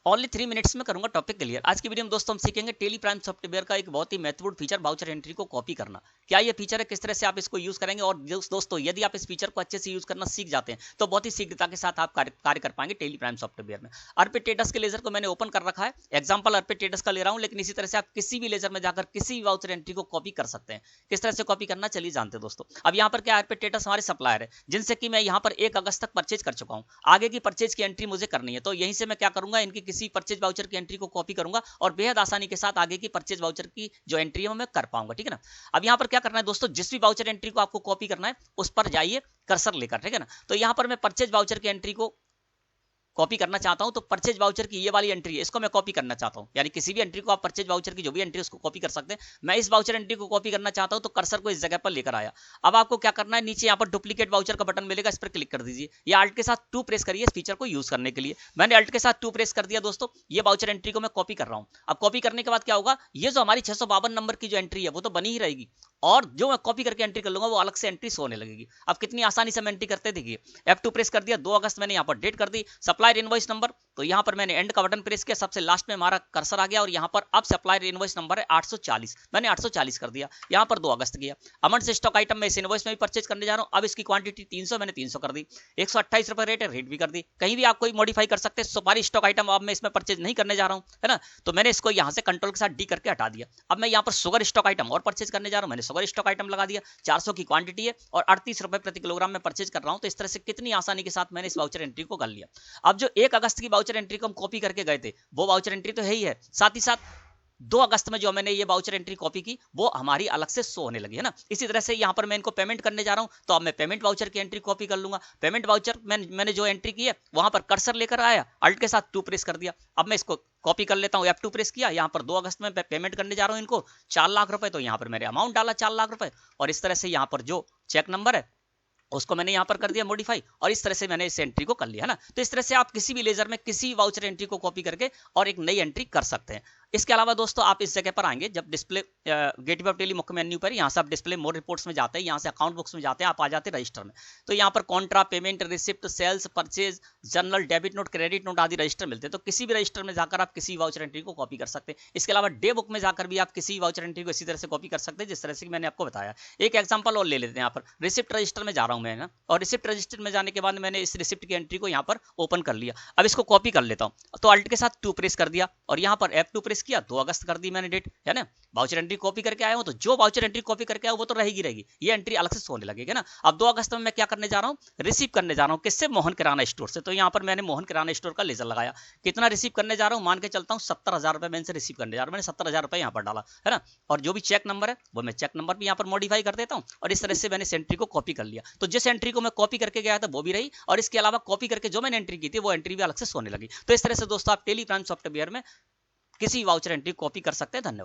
Only 3 minutes में करूंगा topic clear. आज की वीडियो में दोस्तों हम सीखेंगे टेली प्राइम सॉफ्टवेयर का एक बहुत ही महत्वपूर्ण फीचर वाउचर एंट्री को कॉपी करना। क्या ये फीचर है, किस तरह से आप इसको यूज करेंगे, और दोस्तों यदि आप इस फीचर को अच्छे से यूज करना सीख जाते हैं तो बहुत ही शीघ्रता के साथ आप कार्य कर पाएंगे टेली प्राइम सॉफ्टवेयर में। अर्पिटेडस के लेजर को मैंने ओपन कर रखा है, एग्जाम्पल अर्पिटेडस का ले रहा हूं, लेकिन इसी तरह से आप किसी भी लेजर में जाकर किसी भी वाउचर एंट्री को कॉपी कर सकते हैं। किस तरह से कॉपी करना चलिए जानते हैं दोस्तों। अब यहाँ पर क्या अर्पिटेडस हमारे सप्लायर है जिनसे कि मैं यहाँ पर 1 अगस्त तक परचेज कर चुका हूँ। आगे की परचेज की एंट्री मुझे करनी है, तो यहीं से मैं क्या करूंगा, इनकी किसी परचेज वाउचर की एंट्री को कॉपी करूंगा और बेहद आसानी के साथ आगे की परचेज वाउचर की जो एंट्री है मैं कर पाऊंगा। ठीक है ना। अब यहाँ पर क्या करना है दोस्तों, जिस भी वाउचर एंट्री को आपको कॉपी करना है उस पर जाइए कर्सर लेकर। ठीक है ना। तो यहाँ पर मैं परचेज वाउचर की एंट्री को कॉपी करना चाहता हूं, तो परचेज वाउचर की ये वाली एंट्री है, इसको मैं कॉपी करना चाहता हूं। यानी किसी भी एंट्री को आप परचेज वाउचर की जो भी एंट्री उसको कॉपी कर सकते हैं। मैं इस वाउचर एंट्री को कॉपी करना चाहता हूं, तो कर्सर को इस जगह पर लेकर आया। अब आपको क्या करना है, नीचे यहाँ पर डुप्लीकेट वाउचर का बटन मिलेगा, इस पर क्लिक कर दीजिए या अल्ट के साथ 2 प्रेस करिए इस फीचर को यूज करने के लिए। मैंने अल्ट के साथ 2 प्रेस कर दिया दोस्तों। ये वाउचर एंट्री को मैं कॉपी कर रहा हूं। अब कॉपी करने के बाद क्या होगा, ये जो हमारी 652 नंबर की जो एंट्री है वो तो बनी ही रहेगी, और जो मैं कॉपी करके एंट्री कर लूंगा वो अलग से एंट्री शो होने लगेगी। अब कितनी आसानी से हम एंट्री करते देखिए। F2 प्रेस कर दिया, 2 अगस्त मैंने यहाँ पर डेट कर दी। सप्लायर इनवॉइस नंबर, तो यहाँ पर मैंने एंड का बटन प्रेस किया, सबसे लास्ट में हमारा कर्सर आ गया और यहाँ पर अब सप्लायर इनवॉइस नंबर है 840, मैंने 840 कर दिया। यहाँ पर 2 अगस्त गया। अमन से स्टॉक आइटम में इस इनवॉइस में भी परचेज करने जा रहा हूँ। अब इसकी क्वांटिटी 300, मैंने 300 कर दी। 128 रुपए रेट है, रेट भी कर दी। कहीं भी आप कोई मॉडिफाई कर सकते हैं। सुपारी स्टॉक आइटम अब मैं इसमें परचेज नहीं करने जा रहा हूँ, है ना। तो मैंने इसको यहाँ से कंट्रोल के साथ डी करके हटा दिया। अब मैं यहाँ पर शुगर स्टॉक आइटम और परचेज करने जा रहा हूँ, मैंने शुगर स्टॉक आइटम लगा दिया। 400 की क्वांटिटी है और 38 रुपए प्रति किलोग्राम में परचेज कर रहा हूं। तो इस तरह से कितनी आसानी के साथ मैंने इस वाउचर एंट्री को कर लिया। अब जो 1 अगस्त की वाउचर एंट्री को हम कॉपी करके गए थे वो वाउचर एंट्री तो है ही है, साथ ही साथ 2 अगस्त में जो मैंने ये वाउचर एंट्री कॉपी की वो हमारी अलग से शो होने लगी, है ना। इसी तरह से यहाँ पर मैं इनको पेमेंट करने जा रहा हूँ, तो अब मैं पेमेंट वाउचर की एंट्री कॉपी कर लूंगा। पेमेंट वाउचर मैंने जो एंट्री की है वहां पर कर्सर लेकर आया, अल्ट के साथ 2 प्रेस कर दिया। अब मैं इसको कॉपी कर लेता हूँ, F2 प्रेस किया। यहाँ पर 2 अगस्त में पेमेंट करने जा रहा हूँ इनको 4 लाख रुपए, तो यहाँ पर मैंने अमाउंट डाला 4 लाख रुपए, और इस तरह से यहाँ पर जो चेक नंबर है उसको मैंने यहाँ पर कर दिया मॉडिफाई, और इस तरह से मैंने इस एंट्री को कर लिया, है ना। तो इस तरह से आप किसी भी लेजर में किसी वाउचर एंट्री को कॉपी करके और एक नई एंट्री कर सकते हैं। इसके अलावा दोस्तों आप इस जगह पर आएंगे, जब डिस्प्ले गेटवे ऑफ टेली मुख्य मेन्यू पर, यहाँ से आप डिस्प्ले मोर रिपोर्ट्स में जाते हैं, यहाँ से अकाउंट बुक्स में जाते हैं, आप आ जाते हैं रजिस्टर में। तो यहाँ पर contra, payment, receipt, sales, purchase, journal, debit note, credit note आदि रजिस्टर मिलते हैं। तो किसी भी रजिस्टर में जाकर आप किसी वाउचर एंट्री को कॉपी कर सकते हैं। इसके अलावा डे बुक में जाकर भी आप किसी वाउचर एंट्री को इसी तरह से कॉपी कर सकते हैं जिस तरह से मैंने आपको बताया। एक एग्जाम्पल और ले लेते हैं। यहाँ पर रिसिप्ट रजिस्टर में जा रहा हूँ मैं ना, और रिसिप्ट रजिस्टर में जाने के बाद मैंने इस रिसिप्ट की एंट्री को यहाँ पर ओपन कर लिया। अब इसको कॉपी कर लेता हूँ, तो अल्ट के साथ 2 प्रेस कर दिया और यहाँ पर F2 प्रेस किया, 2 अगस्त कर दी मैंने डेट, है ना। वाउचर एंट्री कॉपी करके आया हूं, तो जो वाउचर एंट्री कॉपी करके आया वो तो रहेगी, ये एंट्री अलग से होने लगेगी ना। अब 2 अगस्त में मैं क्या करने जा रहा हूँ, रिसीव करने जा रहा हूँ। किससे? मोहन किराना स्टोर से। तो यहाँ पर मैंने मोहन किराना स्टोर का लेजर लगाया। कितना रिसीव करने जा रहा हूँ, मान के चलता हूँ 70,000 रुपए मैं इनसे रिसीव करने जा रहा हूँ। मैंने 70,000 रुपए यहाँ पर डाला, है ना। और जो भी चेक नंबर है वो मैं चेक नंबर भी यहाँ पर मॉडिफाई कर देता हूँ, और इस तरह से मैंने इस एंट्री को कॉपी कर लिया। तो जिस एंट्री को मैं कॉपी करके गया था वो भी रही, और इसके अलावा कॉपी करके जो मैंने एंट्री की थी वो एंट्री भी अलग से होने लगी। तो इस तरह से दोस्तों आप टेली प्राइम सॉफ्टवेयर में किसी वाउचर एंट्री कॉपी कर सकते हैं। धन्यवाद।